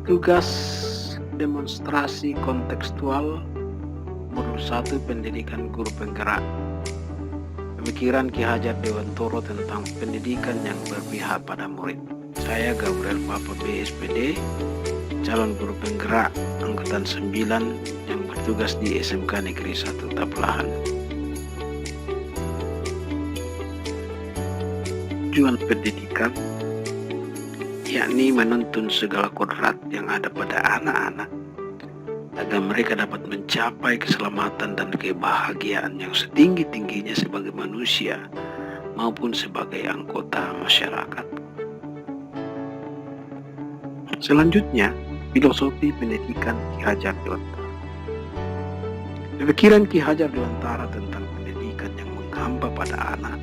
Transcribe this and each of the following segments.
Tugas demonstrasi kontekstual Modul 1 Pendidikan Guru Penggerak. Pemikiran Ki Hajar Dewantoro tentang pendidikan yang berpihak pada murid. Saya Gabriel Papa BSPD, calon guru penggerak angkatan 9 yang bertugas di SMK Negeri 1 Tabelahan. Tujuan pendidikan yakni menuntun segala kodrat yang ada pada anak-anak agar mereka dapat mencapai keselamatan dan kebahagiaan yang setinggi-tingginya sebagai manusia maupun sebagai anggota masyarakat. Selanjutnya, filosofi pendidikan Ki Hajar Dewantara. Pemikiran Ki Hajar Dewantara tentang pendidikan yang menghamba pada anak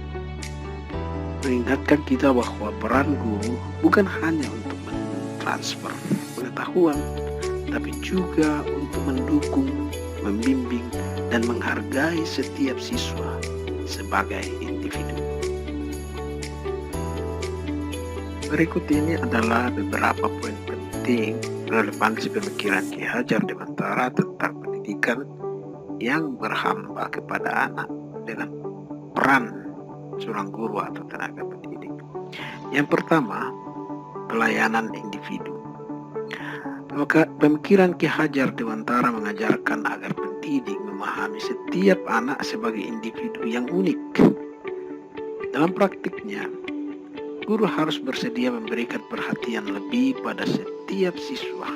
mengingatkan kita bahwa peran guru bukan hanya untuk mentransfer pengetahuan, tapi juga untuk mendukung, membimbing, dan menghargai setiap siswa sebagai individu. Berikut ini adalah beberapa poin penting relevansi pemikiran Ki Hajar Dewantara tentang pendidikan yang berhamba kepada anak dengan peran seorang guru atau tenaga pendidik. Yang pertama, pelayanan individu. Pemikiran Ki Hajar Dewantara mengajarkan agar pendidik memahami setiap anak sebagai individu yang unik. Dalam praktiknya, guru harus bersedia memberikan perhatian lebih pada setiap siswa,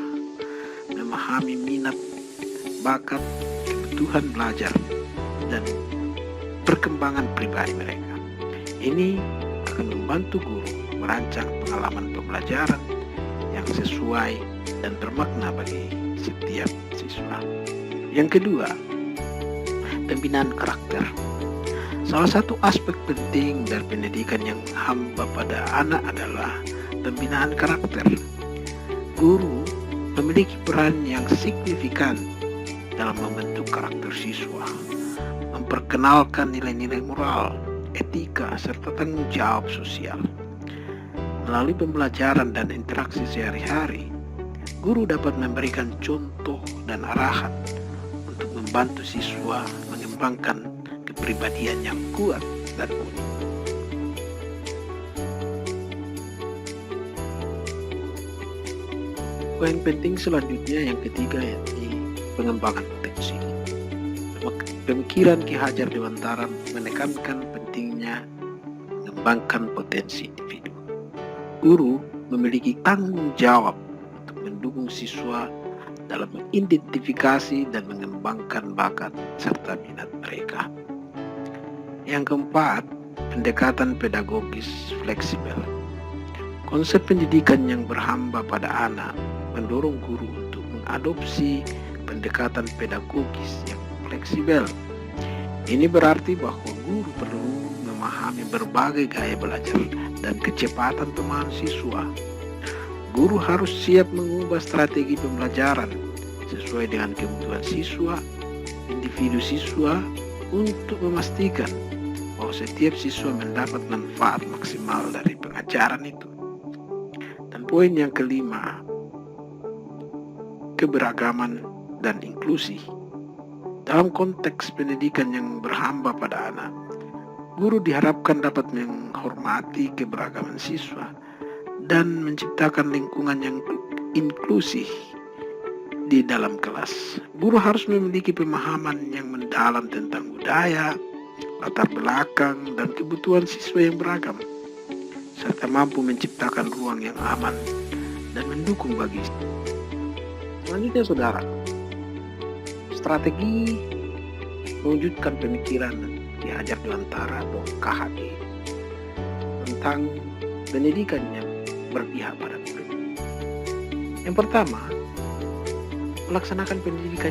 memahami minat, bakat, kebutuhan belajar, dan perkembangan pribadi mereka. Ini akan membantu guru merancang pengalaman pembelajaran yang sesuai dan bermakna bagi setiap siswa. Yang kedua, pembinaan karakter. Salah satu aspek penting dari pendidikan yang hamba pada anak adalah pembinaan karakter. Guru memiliki peran yang signifikan dalam membentuk karakter siswa, memperkenalkan nilai-nilai moral, etika, serta tanggung jawab sosial. Melalui pembelajaran dan interaksi sehari-hari, guru dapat memberikan contoh dan arahan untuk membantu siswa mengembangkan kepribadian yang kuat dan unik. Poin penting selanjutnya yang ketiga yakni pengembangan potensi. Pemikiran Ki Hajar Dewantara menekankan pentingnya mengembangkan potensi individu. Guru memiliki tanggung jawab untuk mendukung siswa dalam mengidentifikasi dan mengembangkan bakat serta minat mereka. Yang keempat, pendekatan pedagogis fleksibel. Konsep pendidikan yang berhamba pada anak mendorong guru untuk mengadopsi pendekatan pedagogis yang fleksibel. Ini berarti bahwa guru perlu memahami berbagai gaya belajar dan kecepatan pemahaman siswa. Guru harus siap mengubah strategi pembelajaran sesuai dengan kebutuhan siswa, individu siswa, untuk memastikan bahwa setiap siswa mendapat manfaat maksimal dari pengajaran itu. Dan poin yang kelima, keberagaman dan inklusi. Dalam konteks pendidikan yang berhamba pada anak, guru diharapkan dapat menghormati keberagaman siswa dan menciptakan lingkungan yang inklusif di dalam kelas. Guru harus memiliki pemahaman yang mendalam tentang budaya, latar belakang, dan kebutuhan siswa yang beragam, serta mampu menciptakan ruang yang aman dan mendukung bagi. Selanjutnya, saudara, strategi mewujudkan pemikiran Ki Hajar Dewantara atau KHD tentang pendidikan yang berpihak pada murid. Yang pertama, melaksanakan pendidikan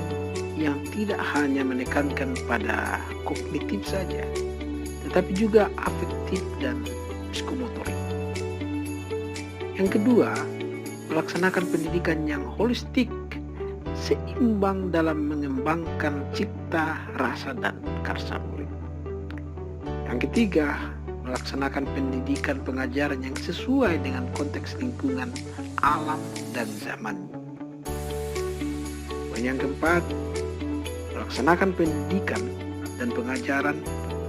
yang tidak hanya menekankan pada kognitif saja, tetapi juga afektif dan psikomotorik. Yang kedua, melaksanakan pendidikan yang holistik, seimbang dalam mengembangkan cipta, rasa, dan karsa murid. Yang ketiga, melaksanakan pendidikan pengajaran yang sesuai dengan konteks lingkungan, alam, dan zaman yang keempat, melaksanakan pendidikan dan pengajaran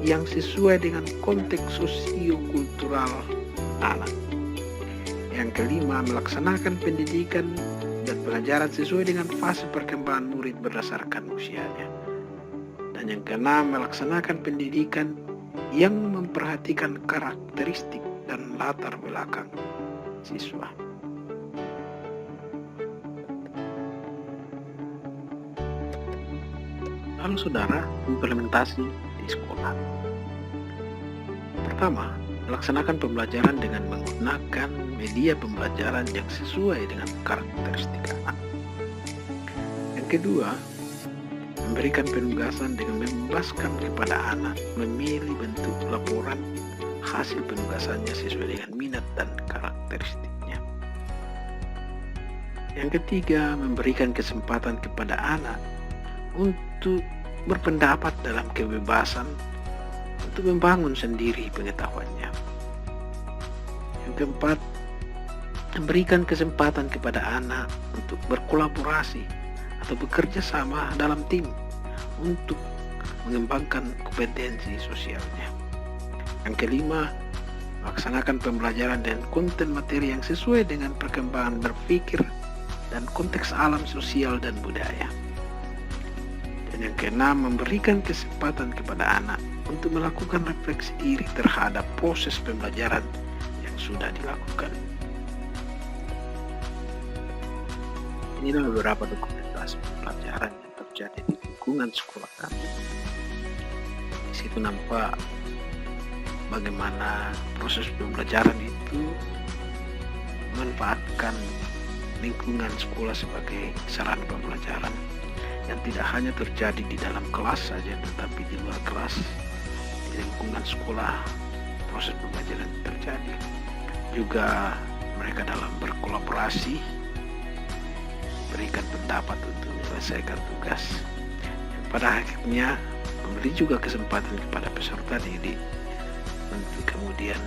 yang sesuai dengan konteks sosiokultural anak. Yang kelima, melaksanakan pendidikan dan pengajaran sesuai dengan fase perkembangan murid berdasarkan usianya. Dan yang keenam, melaksanakan pendidikan yang memperhatikan karakteristik dan latar belakang siswa. Lalu saudara, implementasi di sekolah. Pertama, melaksanakan pembelajaran dengan menggunakan media pembelajaran yang sesuai dengan karakteristik anak. Yang kedua, memberikan penugasan dengan membebaskan kepada anak memilih bentuk laporan hasil penugasannya sesuai dengan minat dan karakteristiknya. Yang ketiga, memberikan kesempatan kepada anak untuk berpendapat dalam kebebasan untuk membangun sendiri pengetahuannya. Yang keempat, memberikan kesempatan kepada anak untuk berkolaborasi atau bekerja sama dalam tim untuk mengembangkan kompetensi sosialnya. Yang kelima, melaksanakan pembelajaran dan konten materi yang sesuai dengan perkembangan berpikir dan konteks alam sosial dan budaya. Dan yang keenam, memberikan kesempatan kepada anak untuk melakukan refleksi diri terhadap proses pembelajaran yang sudah dilakukan. Inilah beberapa dokumentasi pembelajaran yang terjadi di lingkungan sekolah kami. Di situ nampak bagaimana proses pembelajaran itu memanfaatkan lingkungan sekolah sebagai sarana pembelajaran yang tidak hanya terjadi di dalam kelas saja, tetapi di luar kelas, di lingkungan sekolah proses pembelajaran terjadi. Juga mereka dalam berkolaborasi, berikan pendapat untuk menyelesaikan tugas. Yang pada akhirnya memberi juga kesempatan kepada peserta didik untuk kemudian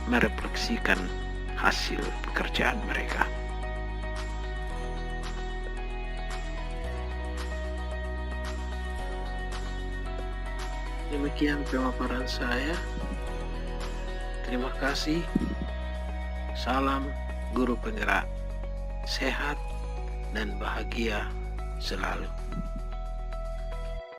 merefleksikan hasil pekerjaan mereka. Demikian pemaparan saya. Terima kasih. Salam guru penggerak. Sehat dan bahagia selalu.